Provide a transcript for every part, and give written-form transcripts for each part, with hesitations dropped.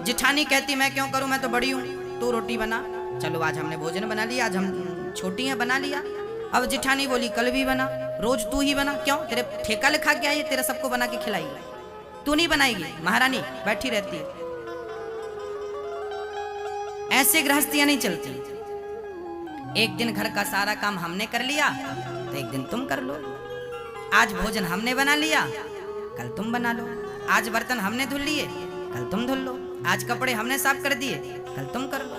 जिठानी कहती मैं क्यों करूं, मैं तो बड़ी हूं, तू रोटी बना। चलो आज हमने भोजन बना लिया, आज हम छोटी हैं बना लिया। अब जिठानी बोली कल भी बना, रोज तू ही बना। क्यों, तेरे ठेका लिखा क्या है, तेरा सबको बना के खिलाई, तू नहीं बनाएगी? महारानी बैठी रहती है। ऐसे गृहस्थियां नहीं चलती। एक दिन घर का सारा काम हमने कर लिया तो एक दिन तुम कर लो। आज भोजन हमने बना लिया, कल तुम बना लो। आज बर्तन हमने धुल लिए, कल तुम धुल लो। आज कपड़े हमने साफ कर दिए, कल तुम कर लो।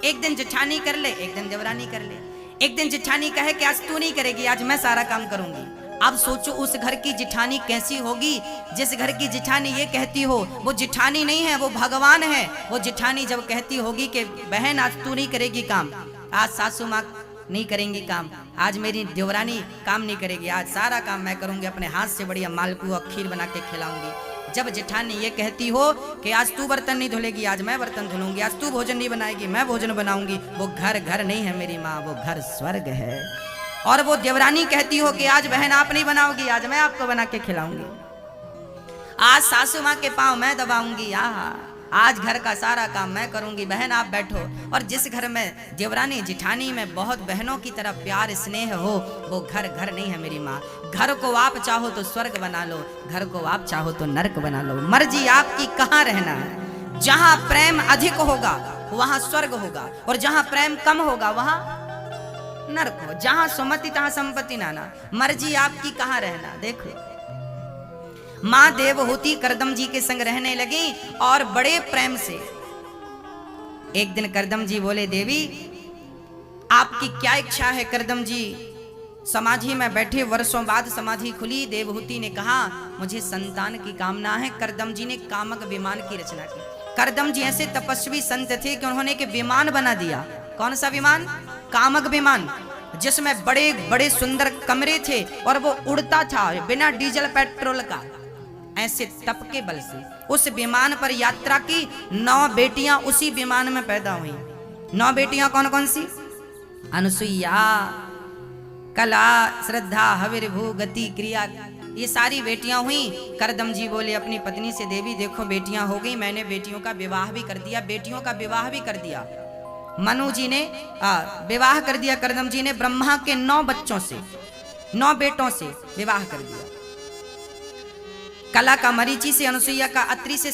एक दिन जेठानी कर ले, एक दिन देवरानी कर ले। एक दिन जेठानी कहे कि आज तू नहीं करेगी, आज मैं सारा काम करूंगी। अब सोचो उस घर की जेठानी कैसी होगी जिस घर की जेठानी ये कहती हो। वो जेठानी नहीं है, वो भगवान है। वो जेठानी जब कहती होगी कि बहन आज तू नहीं करेगी काम, आज सासू माँ नहीं करेंगी काम, आज मेरी देवरानी काम नहीं करेगी, आज सारा काम मैं करूंगी, अपने हाथ से बढ़िया मालपुआ खीर बना के खिलाऊंगी। जब जेठानी ये कहती हो कि आज तू बर्तन नहीं धुलेगी, आज मैं बर्तन धुलूंगी, आज तू भोजन नहीं बनाएगी, मैं भोजन बनाऊंगी, वो घर घर नहीं है मेरी माँ, वो घर स्वर्ग है। और वो देवरानी कहती हो कि आज बहन आप नहीं बनाओगी, आज मैं आपको बना के खिलाऊंगी, आज सासू माँ के पाँव मैं दबाऊंगी, आज घर का सारा काम मैं करूंगी, बहन आप बैठो। और जिस घर में देवरानी जिठानी में बहुत बहनों की तरह प्यार स्नेह हो, वो घर घर नहीं है मेरी माँ। घर को आप चाहो तो स्वर्ग बना लो, घर को आप चाहो तो नरक बना लो। मर्जी आपकी कहाँ रहना है। जहां प्रेम अधिक होगा वहां स्वर्ग होगा, और जहां प्रेम कम होगा वहां नरक हो। जहां सुमति तहां संपत्ति नाना। मर्जी आपकी कहाँ रहना। देख लो, माँ देवहूति करदम जी के संग रहने लगी और बड़े प्रेम से। एक दिन करदम जी बोले, देवी आपकी क्या इच्छा है? करदम जी समाधि में बैठे, वर्षों बाद समाधि खुली। देवहूति ने कहा मुझे संतान की कामना है। करदम जी ने कामक विमान की रचना की। करदम जी ऐसे तपस्वी संत थे कि उन्होंने एक विमान बना दिया। कौन सा विमान? कामक विमान, जिसमें बड़े बड़े सुंदर कमरे थे और वो उड़ता था बिना डीजल पेट्रोल का। ऐसे तप के बल से उस विमान पर यात्रा की। 9 बेटियां उसी विमान में पैदा हुई। 9 बेटियां कौन कौन सी? अनुसुईया, कला, श्रद्धा, हविर्भू, गति, क्रिया, ये सारी बेटियां हुई। करदम जी बोले अपनी पत्नी से, देवी देखो बेटियां हो गई, मैंने बेटियों का विवाह भी कर दिया, बेटियों का विवाह भी कर दिया। मनु जी ने विवाह कर दिया, करदम जी ने ब्रह्मा के 9 बच्चों से, 9 बेटों से विवाह कर दिया। कला का मरीचि से, अनुसुईया का अत्रि से,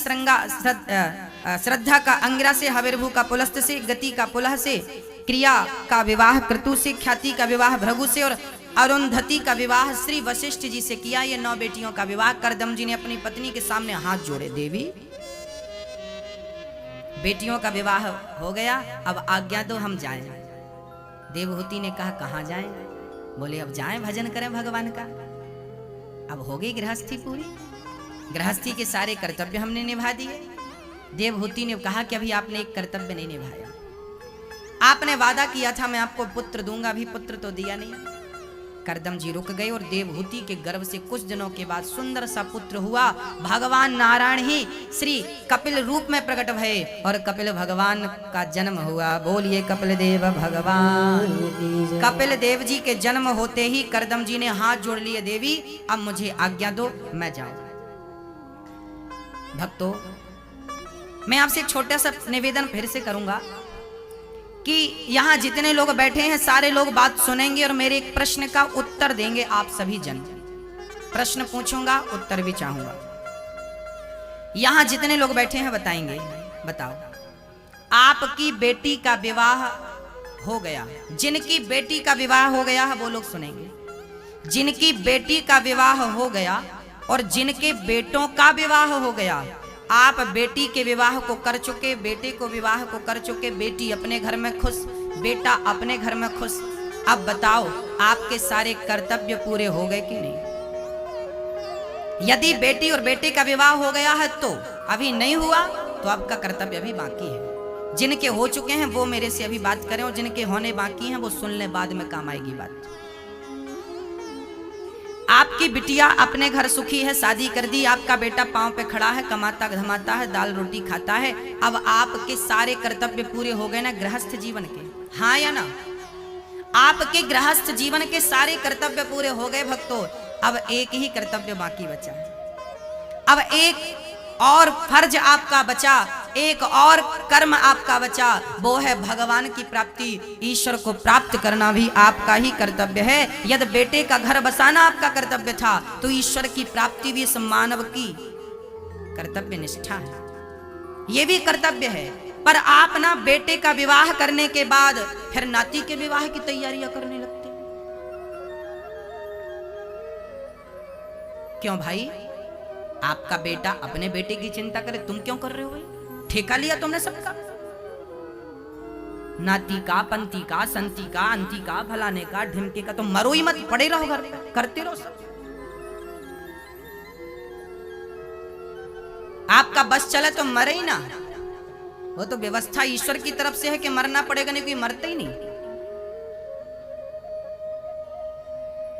श्रद्धा का अंगिरा से, हविर्भू का पुलस्त से, गति का पुलह से, क्रिया का विवाह क्रतु से, ख्याति का विवाह भृगु से और अरुंधति का विवाह श्री वशिष्ठ जी से किया। ये 9 बेटियों का विवाह। करदम जी ने अपनी पत्नी के सामने हाथ जोड़े, देवी बेटियों का विवाह हो गया, अब आज्ञा दो हम जाएं। देवहूति ने कहा कहाँ जाएं? बोले अब जाएं भजन करें भगवान का। अब हो गई गृहस्थी पूरी। गृहस्थी के सारे कर्तव्य हमने निभा दिए। देवहूति ने कहा कि अभी आपने एक कर्तव्य नहीं निभाया। आपने वादा किया था मैं आपको पुत्र दूंगा, अभी पुत्र तो दिया नहीं। करदम जी रुक गए और देवहूति के गर्भ से कुछ दिनों के बाद सुंदर सा पुत्र हुआ। भगवान नारायण ही श्री कपिल रूप में प्रकट भये और कपिल भगवान का जन्म हुआ। बोलिए कपिल देव भगवान। कपिल देव जी के जन्म होते ही करदम जी ने हाथ जोड़ लिए, देवी अब मुझे आज्ञा दो, मैं जाऊं। भक्तों, मैं आपसे एक छोटा सा निवेदन फिर से करूंगा कि यहां जितने लोग बैठे हैं सारे लोग बात सुनेंगे और मेरे एक प्रश्न का उत्तर देंगे। आप सभी जन प्रश्न पूछूंगा, उत्तर भी चाहूंगा। यहां जितने लोग बैठे हैं बताएंगे, बताओ आपकी बेटी का विवाह हो गया, जिनकी बेटी का विवाह हो गया है वो लोग सुनेंगे। जिनकी बेटी का विवाह हो गया और जिनके बेटों का विवाह हो गया, आप बेटी के विवाह को कर चुके, बेटे को विवाह को कर चुके, बेटी अपने घर में खुश, बेटा अपने घर में खुश। अब बताओ आपके सारे कर्तव्य पूरे हो गए कि नहीं? यदि बेटी और बेटे का विवाह हो गया है तो अभी नहीं हुआ तो आपका कर्तव्य अभी बाकी है। जिनके हो चुके हैं वो मेरे से अभी बात करें और जिनके होने बाकी हैं वो सुन ले, बाद में काम आएगी बात। आपकी बिटिया अपने घर सुखी है, शादी कर दी, आपका बेटा पांव पे खड़ा है, कमाता धमाता है, दाल रोटी खाता है। अब आपके सारे कर्तव्य पूरे हो गए ना गृहस्थ जीवन के? हाँ या ना? आपके गृहस्थ जीवन के सारे कर्तव्य पूरे हो गए भक्तों। अब एक ही कर्तव्य बाकी बचा है। अब एक और फर्ज आपका बचा एक और कर्म आपका बचा, वो है भगवान की प्राप्ति। ईश्वर को प्राप्त करना भी आपका ही कर्तव्य है। यदि बेटे का घर बसाना आपका कर्तव्य था, तो ईश्वर की प्राप्ति भी इस मानव की कर्तव्य निष्ठा है, ये भी कर्तव्य है। पर आप ना बेटे का विवाह करने के बाद फिर नाती के विवाह की तैयारियां करने लगते। क्यों भाई? आपका बेटा अपने बेटे की चिंता करे, तुम क्यों कर रहे हो भाई? ठेका लिया तुमने सबका, नाती का, पंती का, संती का, अंती का, फलाने का, ढिमके का। तो मरो ही मत, पड़े रहो घर पे, करते रहो सब। आपका बस चले तो मरे ही ना, वो तो व्यवस्था ईश्वर की तरफ से है कि मरना पड़ेगा, नहीं कोई मरते ही नहीं।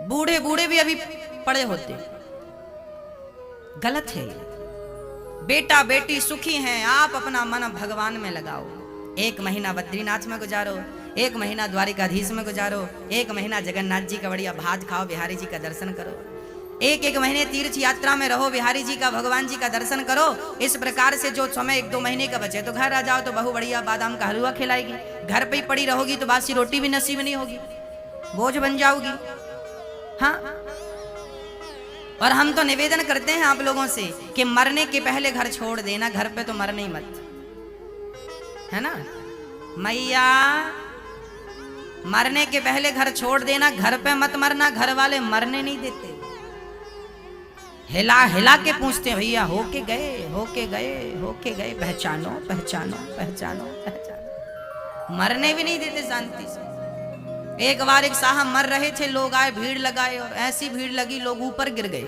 बूढ़े बूढ़े भी अभी पड़े होते, गलत है। बेटा बेटी सुखी हैं, आप अपना मन भगवान में लगाओ। 1 महीना बद्रीनाथ में गुजारो, 1 महीना द्वारिकाधीश में गुजारो, 1 महीना जगन्नाथ जी का बढ़िया भात खाओ, बिहारी जी का दर्शन करो। 1 महीने तीर्थ यात्रा में रहो, बिहारी जी का, भगवान जी का दर्शन करो। इस प्रकार से जो समय 1-2 महीने का बचे तो घर आ जाओ, तो बहू बढ़िया बादाम का हलवा खिलाएगी। घर पे ही पड़ी रहोगी तो बासी रोटी भी नसीब नहीं होगी, बोझ बन जाओगी। हाँ, और हम तो निवेदन करते हैं आप लोगों से कि मरने के पहले घर छोड़ देना, घर पे तो मरने ही मत, है ना मैया? मरने के पहले घर छोड़ देना, घर पे मत मरना। घर वाले मरने नहीं देते, हिला हिला के पूछते हैं, भैया होके गए, होके गए, होके गए, पहचानो पहचानो पहचानो पहचानो। मरने भी नहीं देते शांति से। एक बार एक साहब मर रहे थे, लोग आए, भीड़ लगाए, और ऐसी भीड़ लगी लोग ऊपर गिर गए,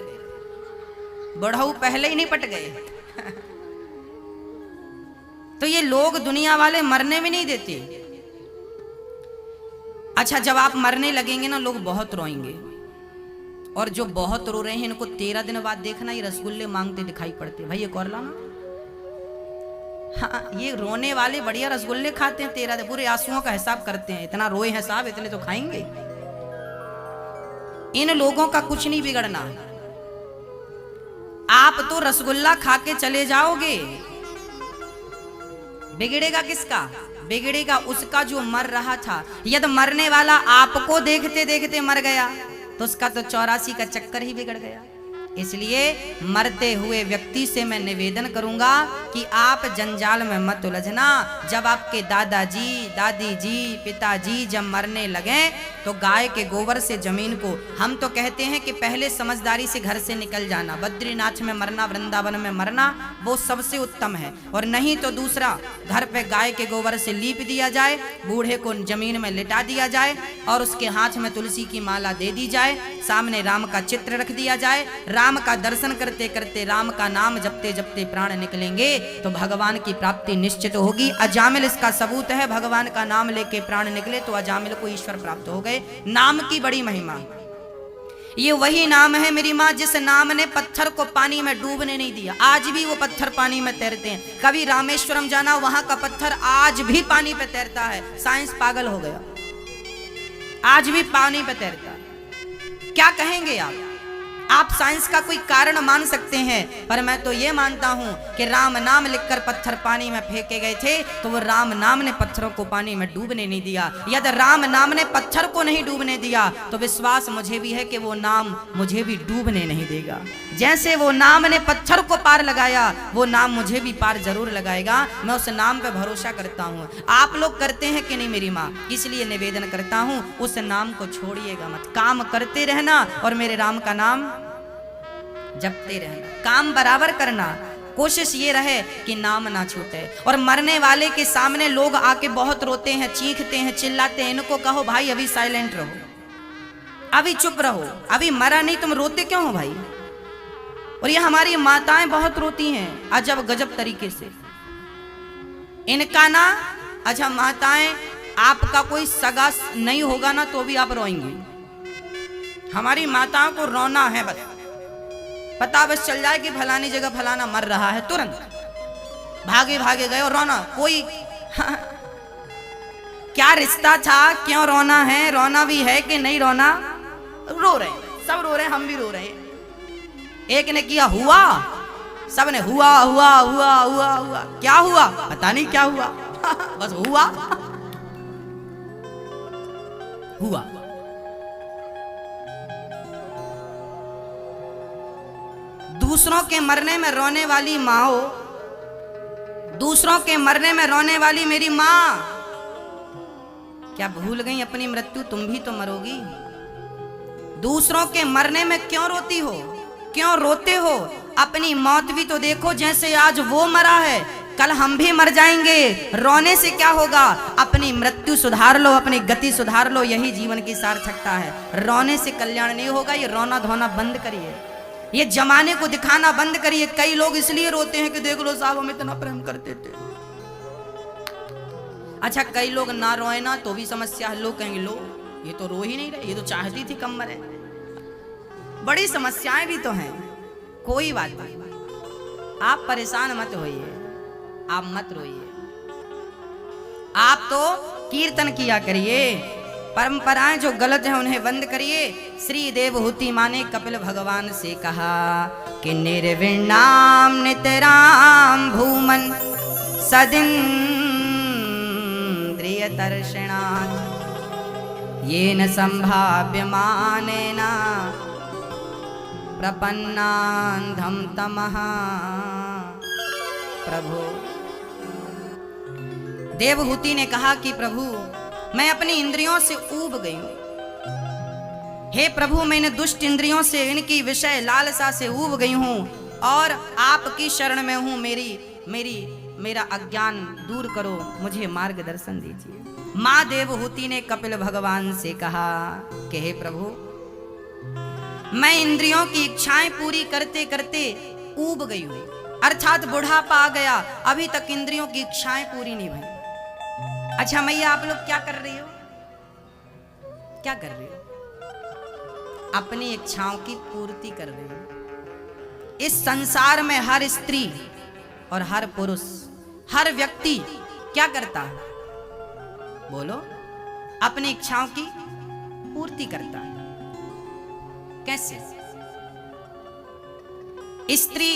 बढ़ऊ पहले ही नहीं पट गए। तो ये लोग दुनिया वाले मरने भी नहीं देते। अच्छा, जब आप मरने लगेंगे ना, लोग बहुत रोएंगे, और जो बहुत रो रहे हैं इनको 13 दिन बाद देखना, ये रसगुल्ले मांगते दिखाई पड़ते। भाई एक और लाना। हाँ, ये रोने वाले बढ़िया रसगुल्ले खाते हैं 13 दिन, पूरे आंसुओं का हिसाब करते हैं। इतना रोए हैं साहब, इतने तो खाएंगे। इन लोगों का कुछ नहीं बिगड़ना। आप तो रसगुल्ला खा के चले जाओगे, बिगड़ेगा किसका? बिगड़ेगा उसका जो मर रहा था। यदि मरने वाला आपको देखते देखते मर गया तो उसका तो 84 का चक्कर ही बिगड़ गया। इसलिए मरते हुए व्यक्ति से मैं निवेदन करूंगा कि आप जंजाल में मत उलझना। जब आपके दादाजी, दादी जी, पिताजी जब मरने लगे तो गाय के गोबर से जमीन को, हम तो कहते हैं कि पहले समझदारी से घर से निकल जाना। बद्रीनाथ में मरना, वृंदावन में मरना, वो सबसे उत्तम है। और नहीं तो दूसरा, घर पे गाय के गोबर से लीप दिया जाए, बूढ़े को जमीन में लिटा दिया जाए, और उसके हाथ में तुलसी की माला दे दी जाए, सामने राम का चित्र रख दिया जाए। राम का दर्शन करते करते, राम का नाम जपते जपते प्राण निकलेंगे तो भगवान की प्राप्ति निश्चित होगी। अजामिल इसका सबूत है, भगवान का नाम लेके प्राण निकले तो अजामिल को ईश्वर प्राप्त हो गए। नाम की बड़ी महिमा। ये वही नाम है मेरी माँ जिस नाम ने पत्थर को पानी में डूबने नहीं दिया। आज भी वो पत्थर पानी में तैरते हैं। कभी रामेश्वरम जाना, वहां का पत्थर आज भी पानी पे तैरता है। साइंस पागल हो गया, आज भी पानी पे तैरता है। क्या कहेंगे आप साइंस का कोई कारण मान सकते हैं, पर मैं तो ये मानता हूं कि राम नाम लिखकर पत्थर पानी में फेंके गए थे तो वो राम नाम ने पत्थरों को पानी में डूबने नहीं दिया। यदि राम नाम ने पत्थर को नहीं डूबने दिया तो विश्वास मुझे भी है कि वो नाम मुझे भी डूबने नहीं देगा। जैसे वो नाम ने पत्थर को पार लगाया, वो नाम मुझे भी पार जरूर लगाएगा। मैं उस नाम पे भरोसा करता हूँ। आप लोग करते हैं कि नहीं मेरी माँ? इसलिए निवेदन करता हूँ, उस नाम को छोड़िएगा मत। काम करते रहना और मेरे राम का नाम जपते रहना। काम बराबर करना, कोशिश ये रहे कि नाम ना छूटे। और मरने वाले के सामने लोग आके बहुत रोते हैं, चीखते हैं, चिल्लाते हैं। इनको कहो भाई अभी साइलेंट रहो, अभी चुप रहो, अभी मरा नहीं, तुम रोते क्यों हो भाई? और ये हमारी माताएं बहुत रोती हैं अजब गजब तरीके से। इनका ना, अच्छा माताएं, आपका कोई सगा नहीं होगा ना तो भी आप रोएंगी। हमारी माताओं को रोना है, बस पता बस चल जाए कि फलानी जगह फलाना मर रहा है, तुरंत भागे भागे गए और रोना। कोई क्या रिश्ता था, क्यों रोना है? रोना भी है कि नहीं रोना? रो रहे हैं, सब रो रहे हैं, हम भी रो रहे हैं। एक ने किया हुआ, सबने हुआ हुआ हुआ हुआ हुआ। क्या हुआ पता नहीं क्या हुआ बस हुआ हुआ। दूसरों के मरने में रोने वाली माँ हो, दूसरों के मरने में रोने वाली मेरी माँ, क्या भूल गई अपनी मृत्यु तुम भी तो मरोगी। दूसरों के मरने में क्यों रोती हो, क्यों रोते हो? अपनी मौत भी तो देखो, जैसे आज वो मरा है कल हम भी मर जाएंगे। रोने से क्या होगा? अपनी मृत्यु सुधार लो, अपनी गति सुधार लो, यही जीवन की सार्थकता है। रोने से कल्याण नहीं होगा। ये रोना धोना बंद करिए, ये जमाने को दिखाना बंद करिए। कई लोग इसलिए रोते हैं कि देख लो साहब हम इतना प्रेम करते थे। अच्छा कई लोग ना रोए ना तो भी समस्या है। लोग कहेंगे लो ये तो रो ही नहीं रहे, ये तो चाहती थी कम मरे। बड़ी समस्याएं भी तो हैं, कोई बात नहीं, आप परेशान मत होइए, आप मत रोइए। आप तो कीर्तन किया करिए, परंपराएं जो गलत हैं उन्हें बंद करिए। श्री देवहूति माँ ने कपिल भगवान से कहा कि निर्विणाम नितराम भूमन सदिन्द्रिय दर्शनात् येन संभाव्यमानेन प्रपन्नान्धं तमः। प्रभु देवहूति ने कहा कि प्रभु मैं अपनी इंद्रियों से ऊब गई हूं। हे प्रभु मैंने दुष्ट इंद्रियों से, इनकी विषय लालसा से ऊब गई हूं और आपकी शरण में हूं। मेरा अज्ञान दूर करो, मुझे मार्गदर्शन दीजिए। मां देवहूति ने कपिल भगवान से कहा कि हे प्रभु मैं इंद्रियों की इच्छाएं पूरी करते करते ऊब गई हूं, अर्थात बुढ़ापा आ गया, अभी तक इंद्रियों की इच्छाएं पूरी नहीं भई। अच्छा मैया आप लोग क्या कर रही हो, क्या कर रही हो? अपनी इच्छाओं की पूर्ति कर रही हो। इस संसार में हर स्त्री और हर पुरुष, हर व्यक्ति क्या करता है? बोलो, अपनी इच्छाओं की पूर्ति करता है। कैसे? स्त्री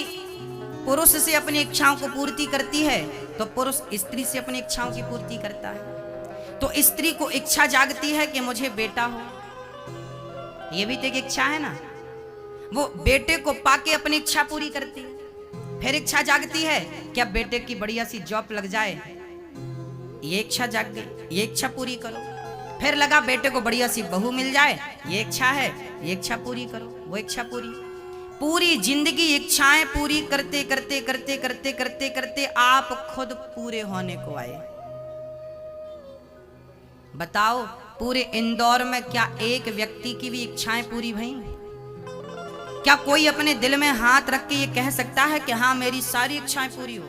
पुरुष से अपनी इच्छाओं को पूर्ति करती है तो पुरुष स्त्री से अपनी इच्छाओं की पूर्ति करता है। तो स्त्री को इच्छा जागती है कि मुझे बेटा हो, ये भी तो एक इच्छा है ना। वो बेटे को पाके अपनी इच्छा पूरी करती है। फिर इच्छा जागती है कि अब बेटे की बढ़िया सी जॉब लग जाए, ये इच्छा जाग गई, ये इच्छा पूरी करो। फिर लगा बेटे को बढ़िया सी बहू मिल जाए, ये इच्छा है, ये इच्छा पूरी करो, वो इच्छा पूरी। पूरी जिंदगी इच्छाएं पूरी करते करते करते करते करते करते आप खुद पूरे होने को आए। बताओ पूरे इंदौर में क्या एक व्यक्ति की भी इच्छाएं पूरी भई? क्या कोई अपने दिल में हाथ रख के ये कह सकता है कि हाँ मेरी सारी इच्छाएं पूरी हो?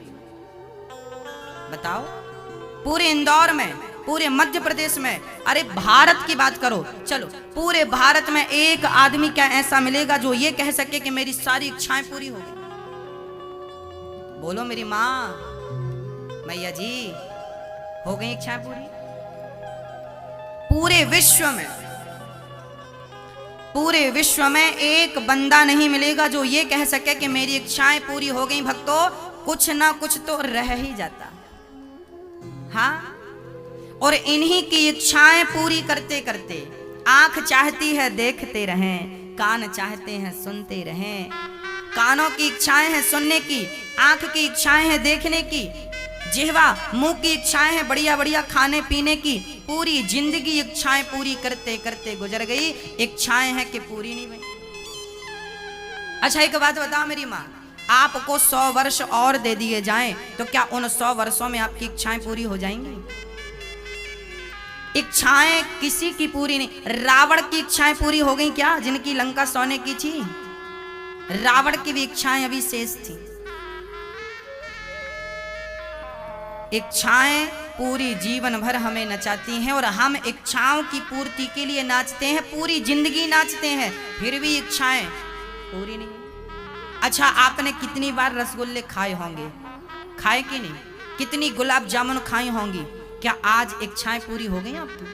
बताओ पूरे इंदौर में, पूरे मध्य प्रदेश में, अरे भारत की बात करो, चलो पूरे भारत में एक आदमी क्या ऐसा मिलेगा जो ये कह सके कि मेरी सारी इच्छाएं पूरी हो गई? बोलो मेरी माँ, मैया जी, हो गई इच्छाएं पूरी? पूरे विश्व में एक बंदा नहीं मिलेगा जो ये कह सके कि मेरी इच्छाएं पूरी हो गई। भक्तों कुछ ना कुछ तो रह ही जाता। हाँ, और इन्हीं की इच्छाएं पूरी करते करते आंख चाहती है देखते रहें, कान चाहते हैं सुनते रहें। कानों की इच्छाएं हैं सुनने की, आंख की इच्छाएं हैं देखने की, जिह्वा मुंह की इच्छाएं हैं बढ़िया बढ़िया खाने पीने की। पूरी जिंदगी इच्छाएं पूरी करते करते गुजर गई, इच्छाएं हैं कि पूरी नहीं हुई। अच्छा एक बात बताओ मेरी माँ, आपको 100 वर्ष और दे दिए जाएं तो क्या उन 100 वर्षों में आपकी इच्छाएं पूरी हो जाएंगी? इच्छाएं किसी की पूरी नहीं। रावण की इच्छाएं पूरी हो गई क्या? जिनकी लंका सोने की थी, रावण की भी इच्छाएं अभी शेष थी। इच्छाएं पूरी जीवन भर हमें नचाती हैं और हम इच्छाओं की पूर्ति के लिए नाचते हैं, पूरी जिंदगी नाचते हैं, फिर भी इच्छाएं पूरी नहीं। अच्छा आपने कितनी बार रसगुल्ले खाए होंगे, खाए कि नहीं? कितनी गुलाब जामुन खाई होंगी, क्या आज इच्छाएं पूरी हो गई आपकी?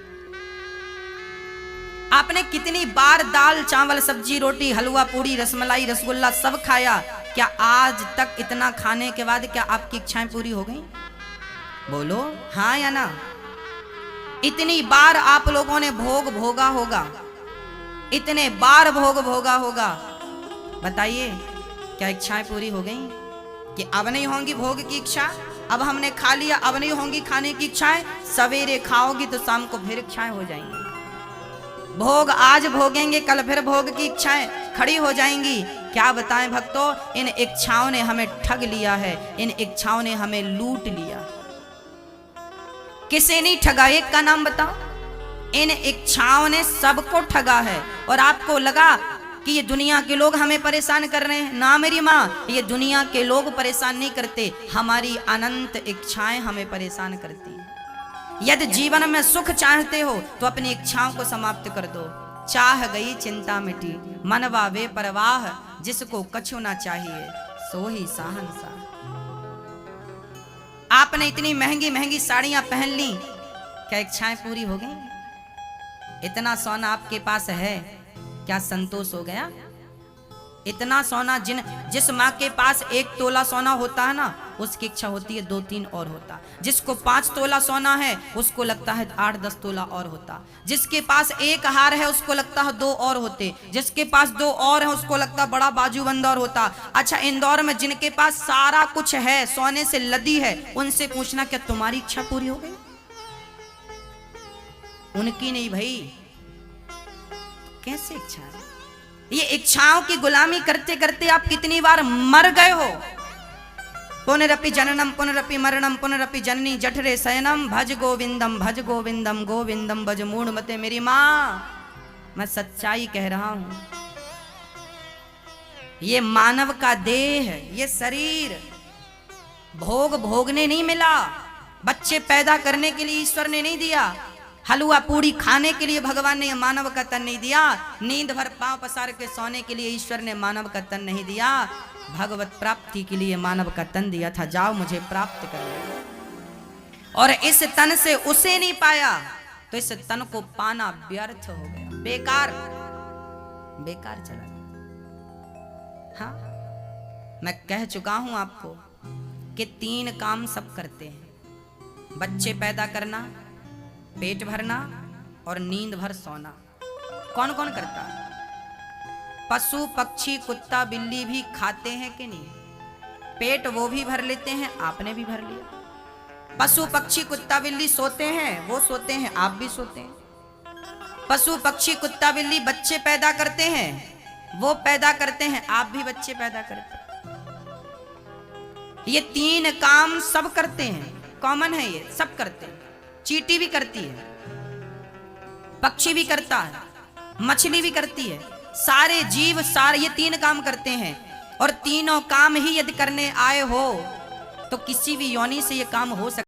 आपने कितनी बार दाल चावल सब्जी रोटी हलवा पूड़ी रसमलाई रसगुल्ला सब खाया, क्या आज तक इतना खाने के बाद क्या आपकी इच्छाएं पूरी हो गई? बोलो हाँ या ना। इतनी बार आप लोगों ने भोग भोगा होगा, इतने बार भोग भोगा होगा, बताइए क्या इच्छाएं पूरी हो गई? कि अब नहीं होंगी भोग की इच्छा, अब हमने खा लिया, अब नहीं होंगी खाने की इच्छाएं, सवेरे खाओगी तो शाम को फिर इच्छाएं हो जाएंगी। भोग आज भोगेंगे, कल फिर भोग की इच्छाएं खड़ी हो जाएंगी। क्या बताएं भक्तों, इन इच्छाओं ने हमें ठग लिया है, इन इच्छाओं ने हमें लूट लिया। किसे नहीं ठगा, एक का नाम बताओ। इन इच्छाओं ने सबको ठगा है। और आपको लगा कि ये दुनिया के लोग हमें परेशान कर रहे हैं, ना मेरी माँ, ये दुनिया के लोग परेशान नहीं करते, हमारी अनंत इच्छाएं हमें परेशान करती हैं। यदि जीवन में सुख चाहते हो तो अपनी इच्छाओं को समाप्त कर दो। चाह गई चिंता मिटी, मनवा वे परवाह, जिसको कछु ना चाहिए सो ही शहंशाह। आपने इतनी महंगी महंगी साड़ियां पहन ली, क्या इच्छाएं पूरी हो गई? इतना सोना आपके पास है, क्या संतोष हो गया? इतना सोना, जिस माँ के पास 1 तोला सोना होता है ना, उसकी इच्छा होती है 2-3 और होता। जिसको 5 तोला सोना है उसको लगता है 8-10 तोला और होता। जिसके पास 1 हार है उसको लगता है 2 और होते। जिसके पास 2 और है उसको लगता है बड़ा बाजूबंद और होता। अच्छा, इंदौर में जिनके पास सारा कुछ है, सोने से लदी है, उनसे पूछना क्या तुम्हारी इच्छा पूरी हो गई? उनकी नहीं भाई। कैसे इच्छा है? ये इच्छाओं की गुलामी करते करते आप कितनी बार मर गए हो। पुनरपि जननम पुनरपि मरणम पुनरपि जननी जठरे शयनम, भज गोविंदम गोविंदम भज मूढ़मते। मेरी माँ, मैं सच्चाई कह रहा हूं, ये मानव का देह, ये शरीर भोग भोगने नहीं मिला, बच्चे पैदा करने के लिए ईश्वर ने नहीं दिया, हलवा पूड़ी खाने के लिए भगवान ने मानव का तन नहीं दिया, नींद भर पांव पसार के सोने के लिए ईश्वर ने मानव का तन नहीं दिया, भगवत प्राप्ति के लिए मानव का तन दिया था। जाओ मुझे प्राप्त कर लो। और इस तन से उसे नहीं पाया तो इस तन को पाना व्यर्थ हो गया, बेकार बेकार चला गया। हाँ, मैं कह चुका हूं आपको कि 3 काम सब करते हैं, बच्चे पैदा करना, पेट भरना और नींद भर सोना। कौन कौन करता है? पशु पक्षी कुत्ता बिल्ली भी खाते हैं कि नहीं? पेट वो भी भर लेते हैं, आपने भी भर लिया। पशु पक्षी कुत्ता बिल्ली सोते हैं, वो सोते हैं, आप भी सोते हैं। पशु पक्षी कुत्ता बिल्ली बच्चे पैदा करते हैं, वो पैदा करते हैं, आप भी बच्चे पैदा करते हैं। ये 3 काम सब करते हैं, कॉमन है, ये सब करते हैं। चींटी भी करती है, पक्षी भी करता है, मछली भी करती है, सारे जीव सारे ये 3 काम करते हैं। और तीनों काम ही यदि करने आए हो तो किसी भी योनि से ये काम हो सकता है।